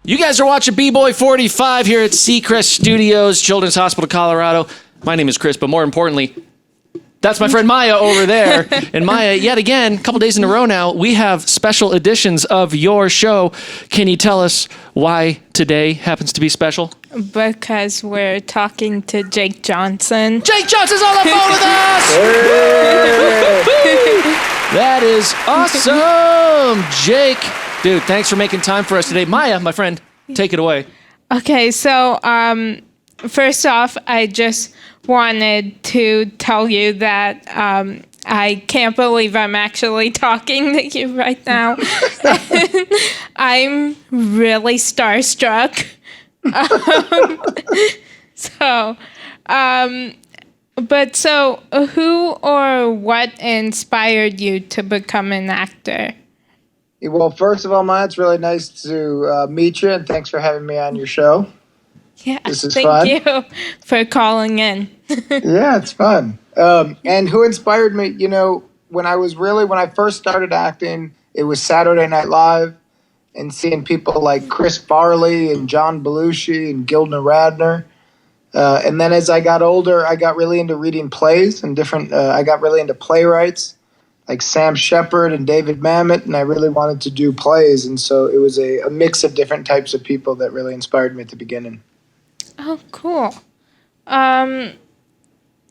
You guys are watching B-Boy 45 here at Seacrest Studios, Children's Hospital, Colorado. My name is Chris, but more importantly, that's my friend Maya over there. And Maya, yet again, a couple days in a row now, we have special editions of your show. Can you tell us why today happens to be special? Because we're talking to Jake Johnson. Jake Johnson's on the phone with us! That is awesome! Jake, dude, thanks for making time for us today. Maya, my friend, take it away. Okay, so first off, I just wanted to tell you that I can't believe I'm actually talking to you right now. I'm really starstruck. So who or what inspired you to become an actor? Well, first of all, Maya, it's really nice to meet you, and thanks for having me on your show. Yeah, this is thank fun. you for calling in. Yeah, it's fun. And who inspired me? You know, when I first started acting, it was Saturday Night Live, and seeing people like Chris Farley and John Belushi and Gilda Radner. And then as I got older, I got really into reading plays and I got really into playwrights like Sam Shepard and David Mamet, and I really wanted to do plays. And so it was a mix of different types of people that really inspired me at the beginning. Oh, cool.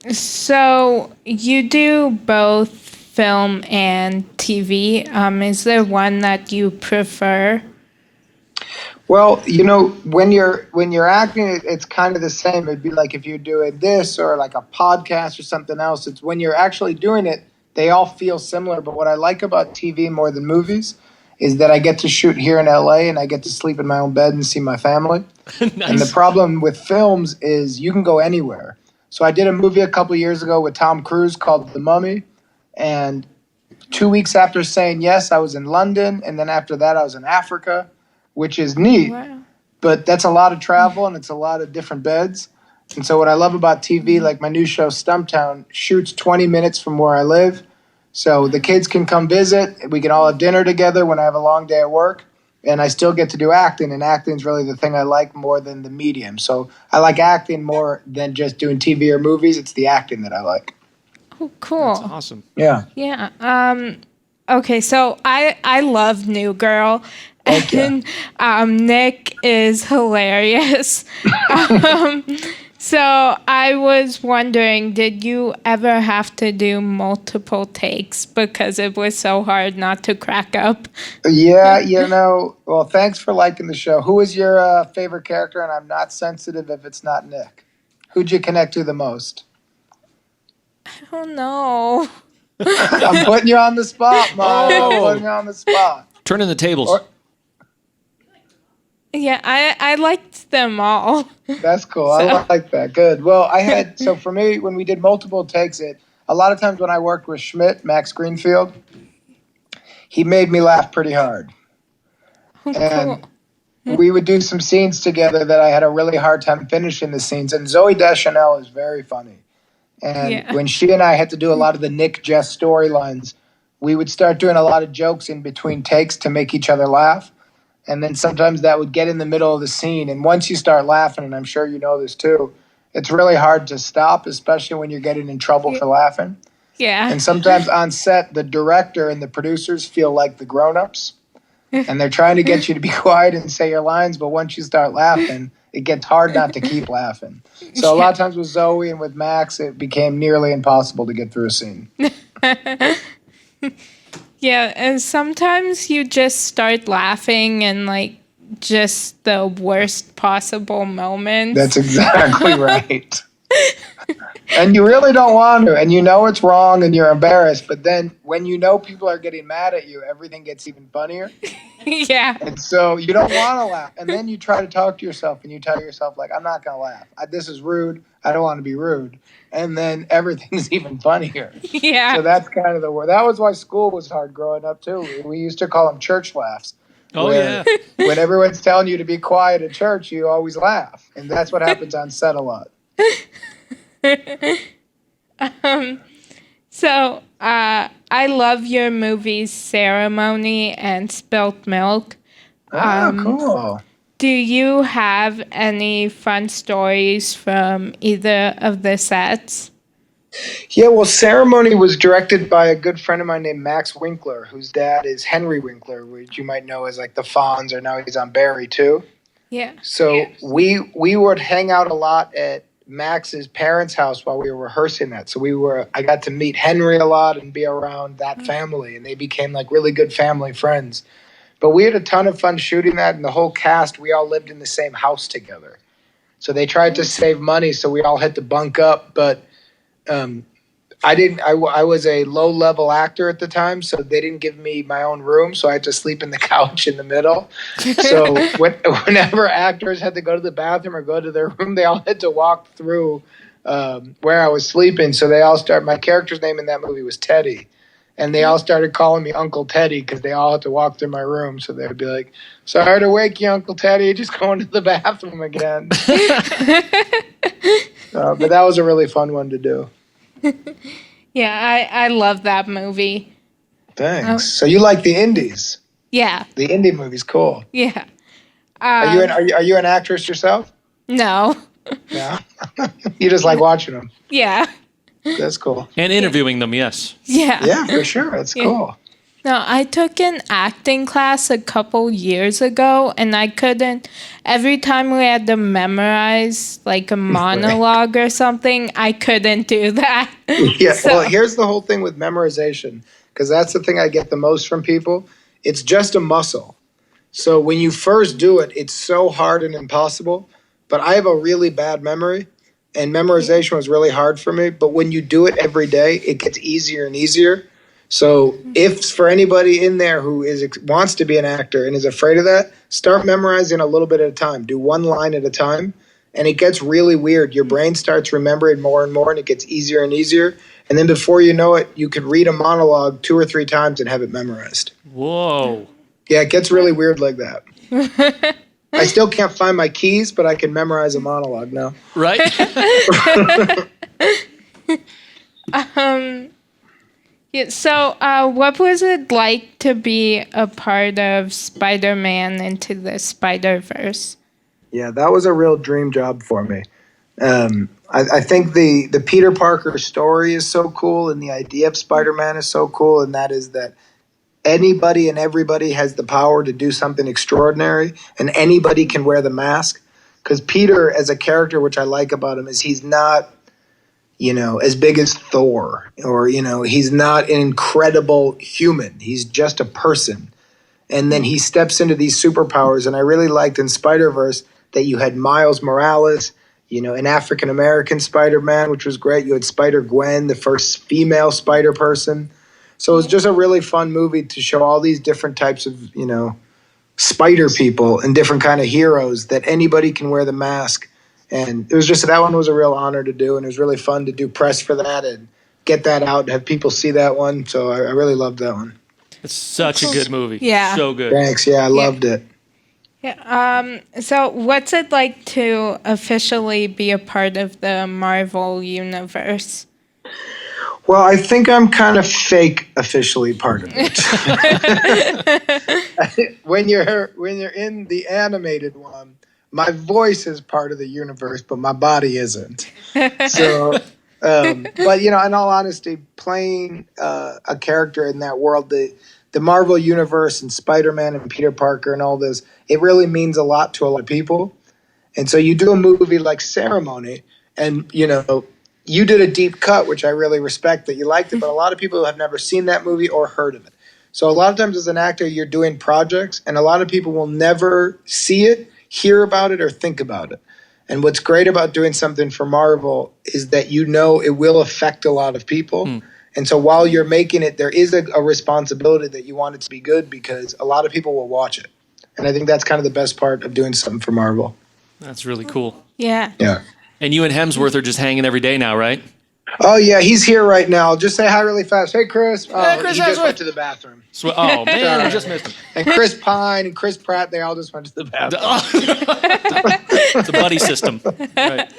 So you do both film and TV. Is there one that you prefer? Well, you know, when you're acting, it's kind of the same. It'd be like if you're doing this or like a podcast or something else. It's when you're actually doing it, they all feel similar. But what I like about TV more than movies is that I get to shoot here in LA and I get to sleep in my own bed and see my family. Nice. And the problem with films is you can go anywhere. So I did a movie a couple years ago with Tom Cruise called The Mummy. And 2 weeks after saying yes, I was in London. And then after that, I was in Africa, which is neat. Wow. But that's a lot of travel and it's a lot of different beds. And so what I love about TV, like my new show, Stumptown, shoots 20 minutes from where I live. So the kids can come visit. We can all have dinner together when I have a long day at work. And I still get to do acting. And acting is really the thing I like more than the medium. So I like acting more than just doing TV or movies. It's the acting that I like. Oh, cool. That's awesome. Yeah. Yeah. Okay, so I love New Girl. And Nick is hilarious. So I was wondering, did you ever have to do multiple takes because it was so hard not to crack up? Yeah, you know, well, thanks for liking the show. Who is your favorite character? And I'm not sensitive if it's not Nick. Who'd you connect to the most? I don't know. I'm putting you on the spot, Mom. I'm putting you on the spot. Turning the tables. Yeah, I liked them all. That's cool. So. I like that. Good. Well, so for me, when we did multiple takes, a lot of times when I worked with Schmidt, Max Greenfield, he made me laugh pretty hard. And we would do some scenes together that I had a really hard time finishing the scenes. And Zooey Deschanel is very funny. And when she and I had to do a lot of the Nick Jess storylines, we would start doing a lot of jokes in between takes to make each other laugh. And then sometimes that would get in the middle of the scene. And once you start laughing, and I'm sure you know this too, it's really hard to stop, especially when you're getting in trouble for laughing. Yeah. And sometimes on set, the director and the producers feel like the grown-ups. And they're trying to get you to be quiet and say your lines. But once you start laughing, it gets hard not to keep laughing. So a lot of times with Zoe and with Max, it became nearly impossible to get through a scene. Yeah, and sometimes you just start laughing and like just the worst possible moments. That's exactly right. And you really don't want to, and you know it's wrong and you're embarrassed, but then when you know people are getting mad at you, everything gets even funnier. Yeah. And so you don't want to laugh. And then you try to talk to yourself and you tell yourself, like, I'm not going to laugh. This is rude. I don't want to be rude. And then everything's even funnier. Yeah. So that's kind of the word. That was why school was hard growing up, too. We used to call them church laughs. Oh, yeah. When everyone's telling you to be quiet at church, you always laugh. And that's what happens on set a lot. So I love your movies Ceremony and Spilt Milk. Cool. do you have any fun stories from either of the sets? Yeah, well, Ceremony was directed by a good friend of mine named Max Winkler, whose dad is Henry Winkler, which you might know as like the Fonz, or now he's on Barry too. Yeah. So we would hang out a lot at Max's parents' house while we were rehearsing that. So I got to meet Henry a lot and be around that family, and they became like really good family friends. But we had a ton of fun shooting that, and the whole cast, we all lived in the same house together. So they tried to save money, so we all had to bunk up, but I didn't. I was a low level actor at the time, so they didn't give me my own room, so I had to sleep in the couch in the middle. So whenever actors had to go to the bathroom or go to their room, they all had to walk through where I was sleeping. So they all start. My character's name in that movie was Teddy, and they all started calling me Uncle Teddy because they all had to walk through my room. So they would be like, "Sorry to wake you, Uncle Teddy. Just going to the bathroom again." But that was a really fun one to do. Yeah, I love that movie. Thanks. So you like the indies? Yeah. The indie movie's cool. Yeah. Are you an actress yourself? No. Yeah. You just like watching them. Yeah. That's cool. And interviewing them, yes. Yeah. Yeah, for sure. That's cool. No, I took an acting class a couple years ago, and I couldn't. Every time we had to memorize like a monologue or something, I couldn't do that. Yeah. Well, here's the whole thing with memorization, because that's the thing I get the most from people. It's just a muscle. So when you first do it, it's so hard and impossible. But I have a really bad memory, and memorization was really hard for me. But when you do it every day, it gets easier and easier. So if for anybody in there who wants to be an actor and is afraid of that, start memorizing a little bit at a time. Do one line at a time, and it gets really weird. Your brain starts remembering more and more, and it gets easier and easier. And then before you know it, you could read a monologue 2 or 3 times and have it memorized. Whoa. Yeah, it gets really weird like that. I still can't find my keys, but I can memorize a monologue now. Right? Yeah, so what was it like to be a part of Spider-Man Into the Spider-Verse? Yeah, that was a real dream job for me. I think the Peter Parker story is so cool, and the idea of Spider-Man is so cool, and that is that anybody and everybody has the power to do something extraordinary, and anybody can wear the mask. Because Peter, as a character, which I like about him, is he's not, as big as Thor, or, he's not an incredible human. He's just a person. And then he steps into these superpowers, and I really liked in Spider-Verse that you had Miles Morales, an African-American Spider-Man, which was great. You had Spider-Gwen, the first female Spider-Person. So it was just a really fun movie to show all these different types of, spider people and different kind of heroes that anybody can wear the mask. And it was just, that one was a real honor to do, and it was really fun to do press for that and get that out and have people see that one. So I really loved that one. It's such a good movie. Yeah. So good. Thanks. Yeah, I loved it. Yeah. So what's it like to officially be a part of the Marvel universe? Well, I think I'm kind of fake officially part of it. When you're in the animated one, my voice is part of the universe, but my body isn't. So, but in all honesty, playing a character in that world, the Marvel universe and Spider-Man and Peter Parker and all this, it really means a lot to a lot of people. And so you do a movie like Ceremony, and you did a deep cut, which I really respect that you liked it, but a lot of people have never seen that movie or heard of it. So a lot of times as an actor, you're doing projects, and a lot of people will never see it, hear about it, or think about it. And what's great about doing something for Marvel is that it will affect a lot of people. And so while you're making it, there is a responsibility that you want it to be good, because a lot of people will watch it. And I think that's kind of the best part of doing something for Marvel. That's really cool. Yeah. Yeah. And you and Hemsworth are just hanging every day now, right? Oh, yeah, he's here right now. Just say hi really fast. Hey, Chris. Oh, Chris he just Hemsworth. went to the bathroom. Oh, man, we just missed him. And Chris Pine and Chris Pratt, they all just went to the bathroom. It's a buddy system. Right.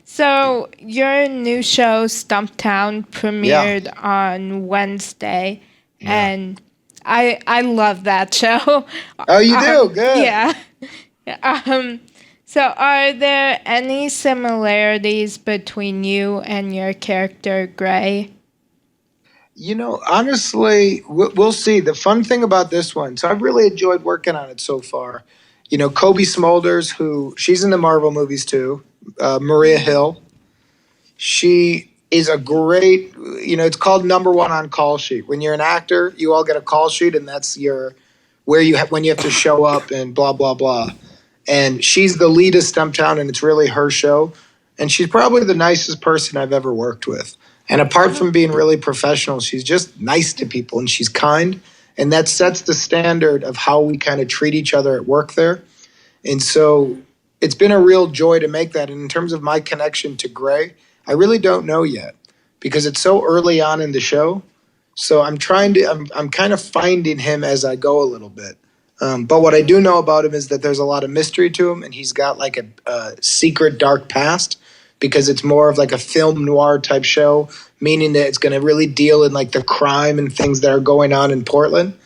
So your new show, Stumptown, premiered on Wednesday, and I love that show. Oh, you do? Good. Yeah. So are there any similarities between you and your character Gray? Honestly, we'll see. The fun thing about this one, so I've really enjoyed working on it so far. Kobe Smulders, she's in the Marvel movies too. Maria Hill, she is a great. It's called number one on call sheet. When you're an actor, you all get a call sheet, and that's when you have to show up and blah blah blah. And she's the lead of Stumptown, and it's really her show. And she's probably the nicest person I've ever worked with. And apart from being really professional, she's just nice to people and she's kind. And that sets the standard of how we kind of treat each other at work there. And so it's been a real joy to make that. And in terms of my connection to Gray, I really don't know yet because it's so early on in the show. So I'm kind of finding him as I go a little bit. But what I do know about him is that there's a lot of mystery to him and he's got like a secret dark past because it's more of like a film noir type show, meaning that it's going to really deal in like the crime and things that are going on in Portland.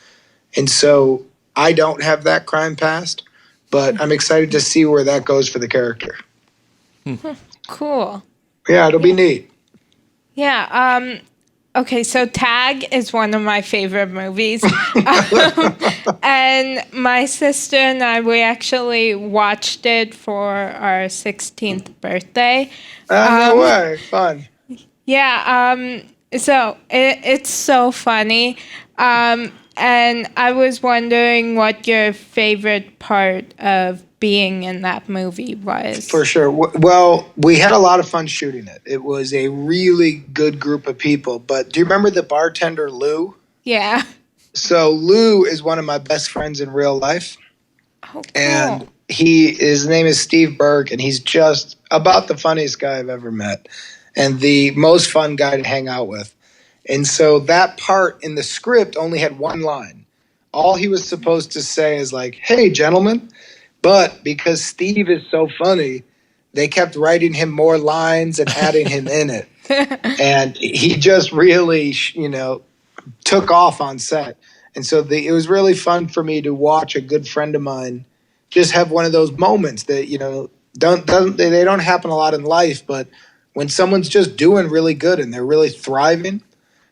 And so I don't have that crime past, but I'm excited to see where that goes for the character. Cool. Yeah, it'll be neat. Yeah. Okay, so Tag is one of my favorite movies. And my sister and I, we actually watched it for our 16th birthday. No way. Fun. Yeah, so it's so funny. And I was wondering what your favorite part of being in that movie was. For sure. Well, we had a lot of fun shooting it. It was a really good group of people. But do you remember the bartender, Lou? Yeah. So Lou is one of my best friends in real life. Oh, cool. And his name is Steve Berg, and he's just about the funniest guy I've ever met and the most fun guy to hang out with. And so that part in the script only had one line. All he was supposed to say is like, "Hey, gentlemen." But because Steve is so funny, they kept writing him more lines and adding him in it. And he just really, took off on set. And so it was really fun for me to watch a good friend of mine just have one of those moments that, they don't happen a lot in life, but when someone's just doing really good and they're really thriving.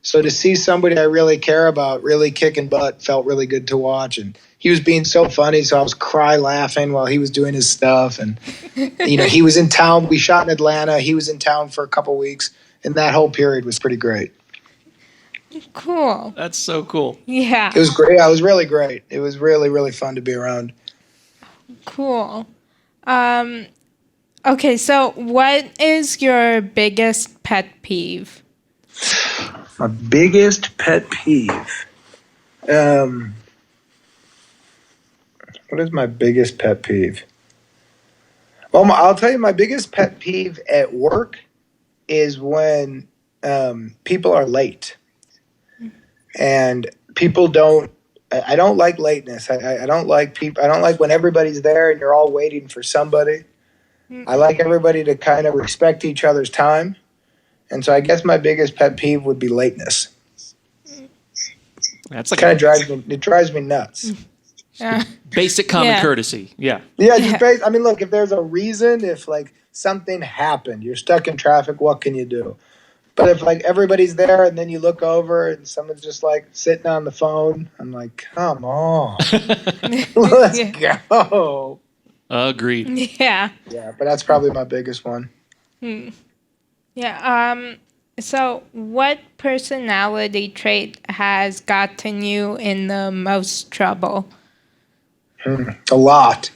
So to see somebody I really care about really kicking butt felt really good to watch. And he was being so funny, so I was cry laughing while he was doing his stuff. And, he was in town. We shot in Atlanta. He was in town for a couple weeks. And that whole period was pretty great. Cool. That's so cool. Yeah. It was great. It was really great. It was really, really fun to be around. Cool. Okay, so what is your biggest pet peeve? My biggest pet peeve. What is my biggest pet peeve? Well, I'll tell you my biggest pet peeve at work is when people are late. And people don't. I don't like lateness. I don't like people. I don't like when everybody's there and you're all waiting for somebody. I like everybody to kind of respect each other's time. And so I guess my biggest pet peeve would be lateness. That's like kind of drives me nuts. Basic common courtesy. Yeah. Yeah, I mean, look, if there's a reason, if like something happened, you're stuck in traffic, what can you do? But if like everybody's there and then you look over and someone's just like sitting on the phone, I'm like, come on, let's go. Agreed. Yeah. Yeah, but that's probably my biggest one. Yeah. So what personality trait has gotten you in the most trouble? A lot.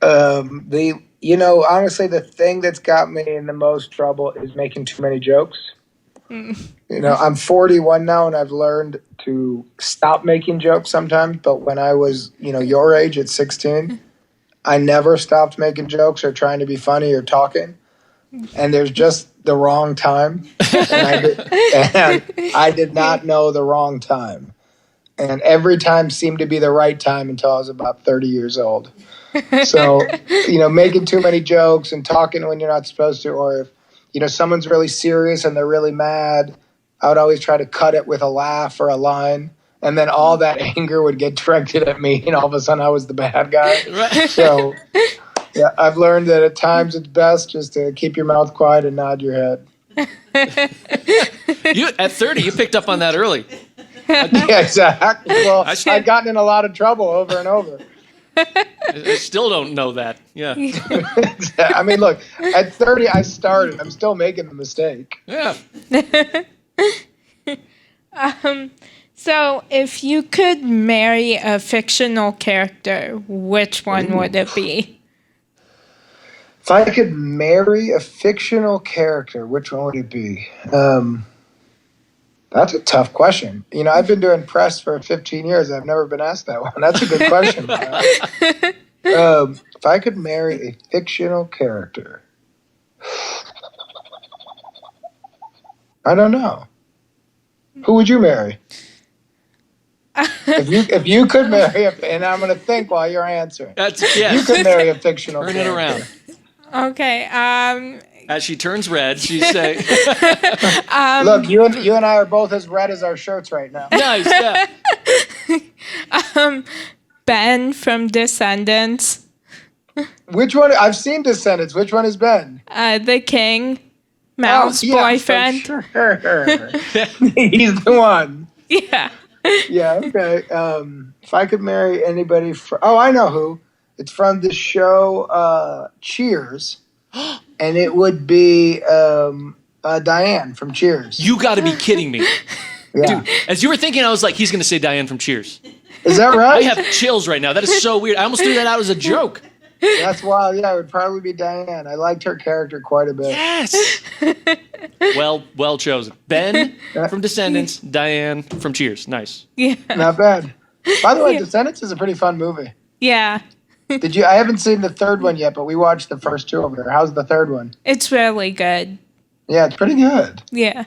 Honestly, the thing that's got me in the most trouble is making too many jokes. I'm 41 now, and I've learned to stop making jokes sometimes. But when I was, your age at 16, I never stopped making jokes or trying to be funny or talking. And there's just the wrong time. And I did not know the wrong time. And every time seemed to be the right time until I was about 30 years old. So, making too many jokes and talking when you're not supposed to, or if, someone's really serious and they're really mad, I would always try to cut it with a laugh or a line. And then all that anger would get directed at me, and all of a sudden I was the bad guy. Right. So, yeah, I've learned that at times it's best just to keep your mouth quiet and nod your head. At 30, you picked up on that early. Yeah, exactly. Well, I I've gotten in a lot of trouble over and over. I still don't know that. Yeah. I mean, look, at 30, I started. I'm still making the mistake. Yeah. So, if you could marry a fictional character, which one would it be? If I could marry a fictional character, which one would it be? That's a tough question. You know, I've been doing press for 15 years. I've never been asked that one. That's a good question. If I could marry a fictional character, I don't know. Who would you marry? If you could marry, and I'm going to think while you're answering. You could marry a fictional Turn character. it around. Okay. As she turns red, she say, Look, you and I are both as red as our shirts right now. nice, yeah. Ben from Descendants. Which one? I've seen Descendants. Which one is Ben? The king. Mal's boyfriend. Sure. He's the one. Yeah. Yeah, okay. If I could marry anybody I know who. It's from the show Cheers. And it would be Diane from Cheers. You got to be kidding me. Yeah. Dude, as you were thinking, I was like, he's going to say Diane from Cheers. Is that I right? have chills right now. That is so weird. I almost threw that out as a joke. That's wild. Yeah, it would probably be Diane. I liked her character quite a bit. Yes. Well chosen. Ben from Descendants, Diane from Cheers. Nice. Yeah. Not bad. By the way, Descendants is a pretty fun movie. Yeah. I haven't seen the third one yet, but we watched the first two over there. How's the third one? It's really good. Yeah, it's pretty good. Yeah.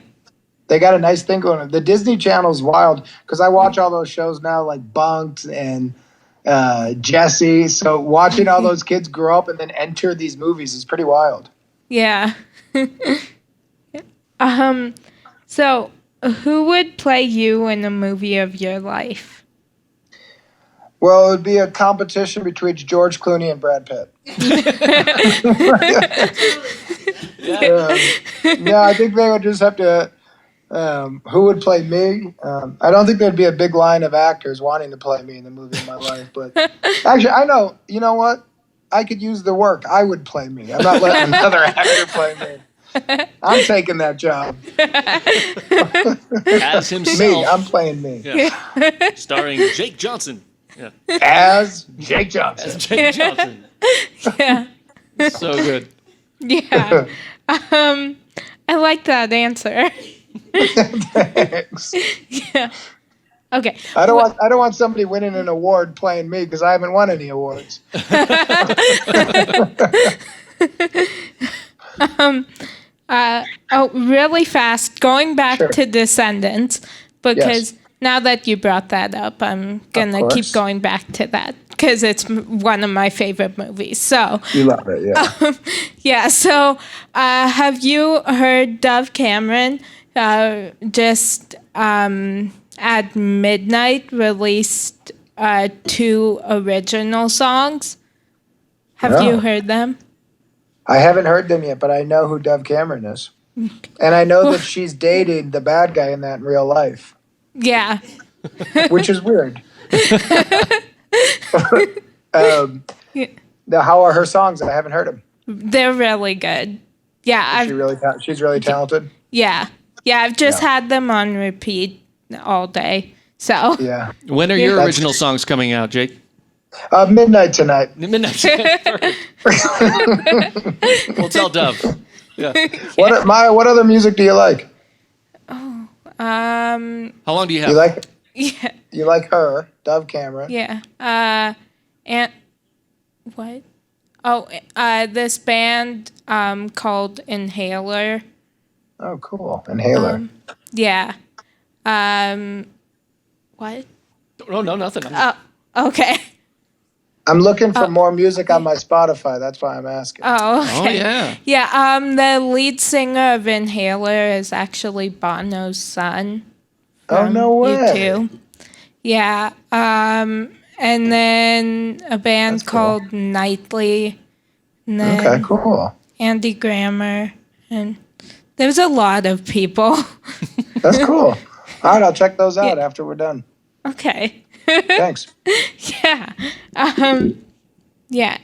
They got a nice thing going on. The Disney Channel's wild because I watch all those shows now, like Bunked and Jesse. So watching all those kids grow up and then enter these movies is pretty wild. Yeah. So who would play you in a movie of your life? Well, it would be a competition between George Clooney and Brad Pitt. Yeah, I think they would just have to. Who would play me? I don't think there'd be a big line of actors wanting to play me in the movie of my life. But actually, I know. You know what? I could use the work. I would play me. I'm not letting another actor play me. I'm taking that job. As himself. Me. I'm playing me. Yeah. Starring Jake Johnson. Yeah. As Jake Johnson. As Jake Johnson. Yeah. So good. Yeah. I like that answer. Thanks. Yeah. Okay. I don't want somebody winning an award playing me because I haven't won any awards. Really fast, going back to Descendants, because now that you brought that up, I'm gonna keep going back to that because it's one of my favorite movies. So you love it, yeah. Yeah. So, have you heard Dove Cameron just at midnight released 2 original songs? Have you heard them? I haven't heard them yet, but I know who Dove Cameron is. And I know that she's dating the bad guy in that in real life. Yeah. Which is weird. How are her songs? I haven't heard them. They're really good. Yeah. She's really talented? Yeah. Yeah, I've just had them on repeat all day. So. Yeah. When are your original songs coming out, Jake? Midnight tonight. Midnight. We'll tell Dove. Yeah. What other music do you like? Oh, how long do you have? You like? Yeah. You like her, Dove Cameron? Yeah. And what? Oh, this band called Inhaler. Oh, cool. Inhaler. Yeah. What? Oh, no, nothing. Okay. I'm looking for more music on my Spotify. That's why I'm asking. Oh, okay. Oh, yeah. Yeah, the lead singer of Inhaler is actually Bono's son. Oh, no way. U2. Yeah. And then a band That's cool. called Nightly. And then Okay, cool. Andy Grammer. And there's a lot of people. That's cool. All right, I'll check those out after we're done. Okay. Thanks. Yeah. Yeah.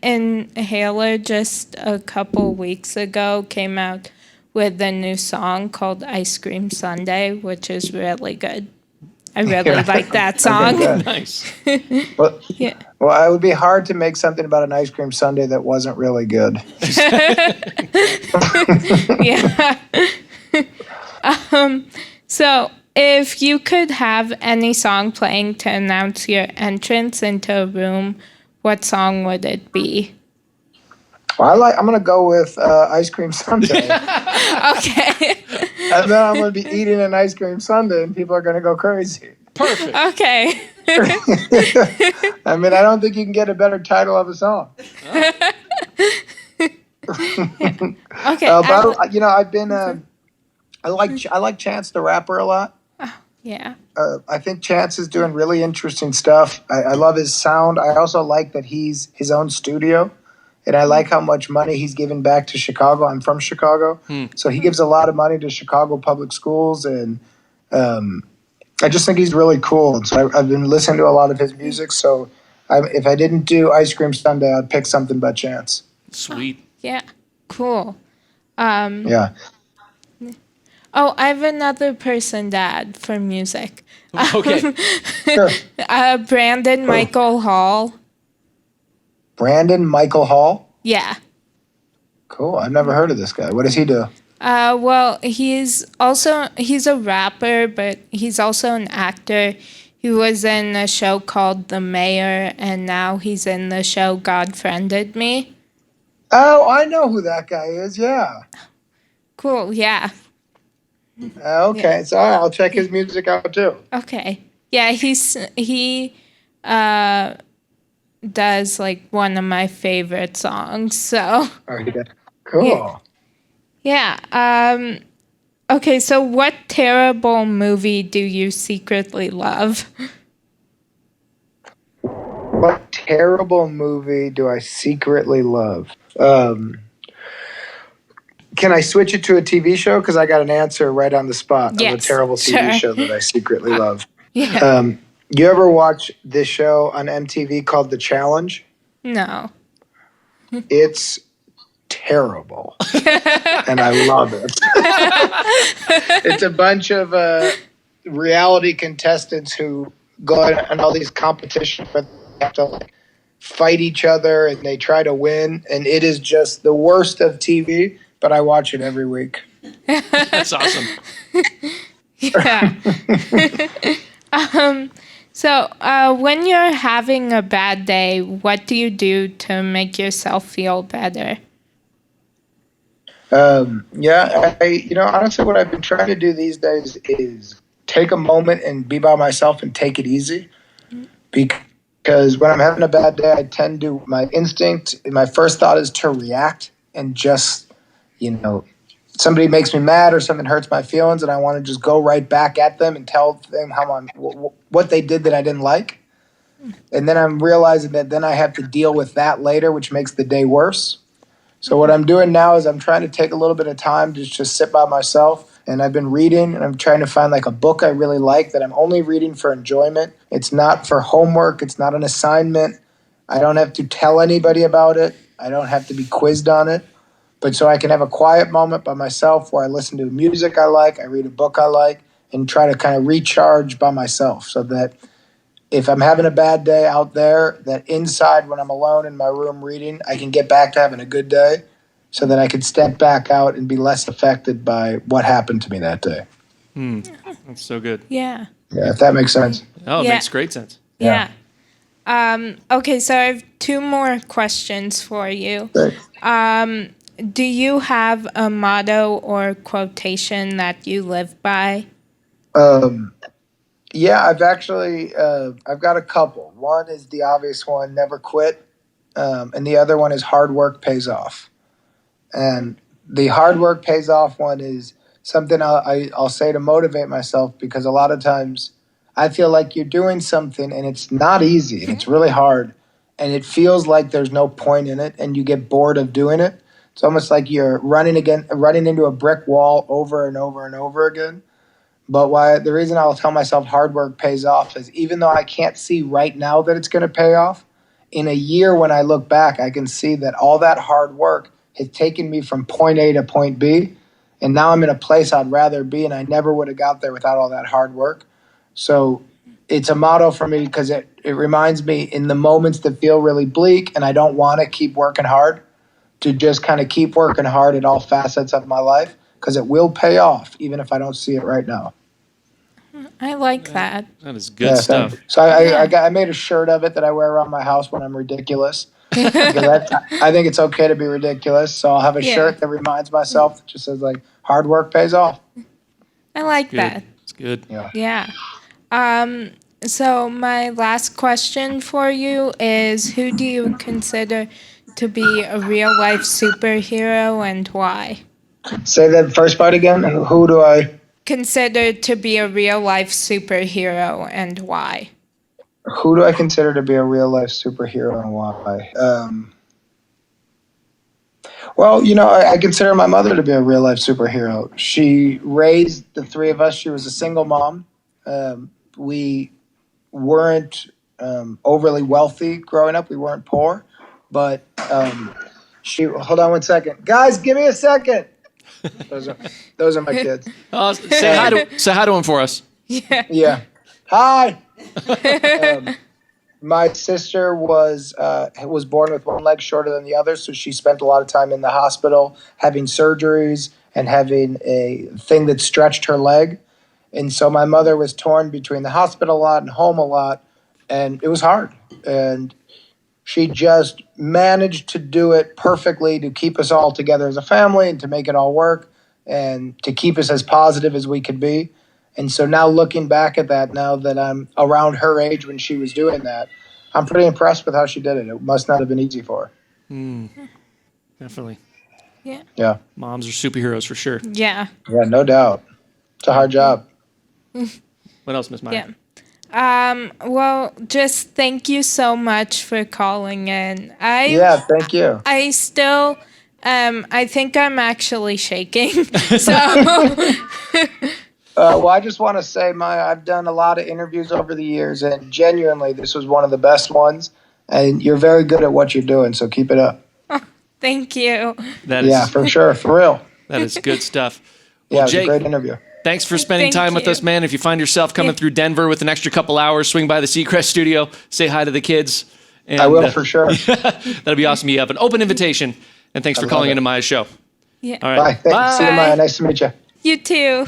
Inhaler just a couple weeks ago came out with a new song called Ice Cream Sundae, which is really good. I really like that song. Okay, good. Nice. Well, Yeah. well, it would be hard to make something about an ice cream sundae that wasn't really good. Yeah. So if you could have any song playing to announce your entrance into a room, what song would it be? Well, I'm gonna go with ice cream sundae, Okay. and then I'm gonna be eating an ice cream sundae, and people are gonna go crazy. Perfect. Okay. I mean, I don't think you can get a better title of a song. Okay. But I've been I like Chance the Rapper a lot. Yeah. I think Chance is doing really interesting stuff. I love his sound. I also like that he's his own studio, and I like how much money he's given back to Chicago. I'm from Chicago, so he gives a lot of money to Chicago public schools, and I just think he's really cool. And so I've been listening to a lot of his music. So if I didn't do Ice Cream Sundae, I'd pick something by Chance. Sweet. Yeah. Cool. Yeah. Oh, I have another person to add for music. Okay. Sure. Brandon Michael Hall. Brandon Michael Hall. Yeah. Cool. I've never heard of this guy. What does he do? Well, he's a rapper, but he's also an actor. He was in a show called The Mayor, and now he's in the show God Friended Me. Oh, I know who that guy is. Yeah. Cool, yeah. Okay. So I'll check his music out too. Okay. Yeah, he does like one of my favorite songs, so. Oh, yeah. Cool. Yeah. Okay, so what terrible movie do you secretly love? What terrible movie do I secretly love? Can I switch it to a TV show? Because I got an answer right on the spot of a Yes, terrible TV sure. show that I secretly love. Yeah. You ever watch this show on MTV called The Challenge? No. It's terrible. And I love it. It's a bunch of reality contestants who go on all these competitions where they have to like fight each other and they try to win. And it is just the worst of TV, but I watch it every week. That's awesome. Yeah. So when you're having a bad day, what do you do to make yourself feel better? Honestly, what I've been trying to do these days is take a moment and be by myself and take it easy. Because when I'm having a bad day, I tend to, my first thought is to react and just, somebody makes me mad or something hurts my feelings and I want to just go right back at them and tell them what they did that I didn't like. And then I'm realizing that then I have to deal with that later, which makes the day worse. So what I'm doing now is I'm trying to take a little bit of time to just sit by myself. And I've been reading and I'm trying to find like a book I really like that I'm only reading for enjoyment. It's not for homework. It's not an assignment. I don't have to tell anybody about it. I don't have to be quizzed on it. But so I can have a quiet moment by myself where I listen to music I like, I read a book I like, and try to kind of recharge by myself so that if I'm having a bad day out there, that inside when I'm alone in my room reading, I can get back to having a good day so that I can step back out and be less affected by what happened to me that day. That's so good. Yeah. Yeah, if that makes sense. Oh, it Yeah. makes great sense. Yeah. Okay, so I have two more questions for you. Thanks. Do you have a motto or quotation that you live by? Yeah, I've actually I've got a couple. One is the obvious one, never quit, and the other one is hard work pays off. And the hard work pays off one is something I'll say to motivate myself, because a lot of times I feel like you're doing something and it's not easy and it's really hard and it feels like there's no point in it and you get bored of doing it. It's almost like you're running into a brick wall over and over and over again. But the reason I'll tell myself hard work pays off is, even though I can't see right now that it's going to pay off, in a year when I look back, I can see that all that hard work has taken me from point A to point B. And now I'm in a place I'd rather be, and I never would have got there without all that hard work. So it's a motto for me, because it reminds me in the moments that feel really bleak and I don't want to keep working hard, to just kind of keep working hard at all facets of my life, because it will pay off even if I don't see it right now. I like that. That is good stuff. So I made a shirt of it that I wear around my house when I'm ridiculous. Because I think it's okay to be ridiculous. So I'll have a shirt that reminds myself that just says, like, hard work pays off. I like that. It's good. Yeah. So my last question for you is, who do you consider to be a real life superhero and why? Say that first part again. Who do I consider to be a real life superhero and why? Who do I consider to be a real life superhero and why? Well, I consider my mother to be a real life superhero. She raised the three of us. She was a single mom. We weren't overly wealthy growing up. We weren't poor, but hold on one second. Guys, give me a second. Those are my kids. Say hi to him for us. Yeah. Hi. My sister was born with one leg shorter than the other, so she spent a lot of time in the hospital having surgeries and having a thing that stretched her leg. And so my mother was torn between the hospital a lot and home a lot, and it was hard. And she just managed to do it perfectly to keep us all together as a family and to make it all work and to keep us as positive as we could be. And so now, looking back at that, now that I'm around her age when she was doing that, I'm pretty impressed with how she did it. It must not have been easy for her. Definitely. Yeah. Moms are superheroes for sure. Yeah, no doubt. It's a hard job. What else, Miss Maya? Well, just thank you so much for calling in. Thank you. I still, I think I'm actually shaking. So. Well, I just want to say, Maya, I've done a lot of interviews over the years, and genuinely, this was one of the best ones. And you're very good at what you're doing, so keep it up. Thank you. For sure, for real. That is good stuff. Well, it was Jake, a great interview. Thanks for spending time with us, man. If you find yourself coming through Denver with an extra couple hours, swing by the Seacrest studio, say hi to the kids. And, I will, for sure. That'll be awesome. You have an open invitation, and thanks for calling into Maya's show. Yeah. All right. Bye. See you, Maya. Nice to meet you. You too.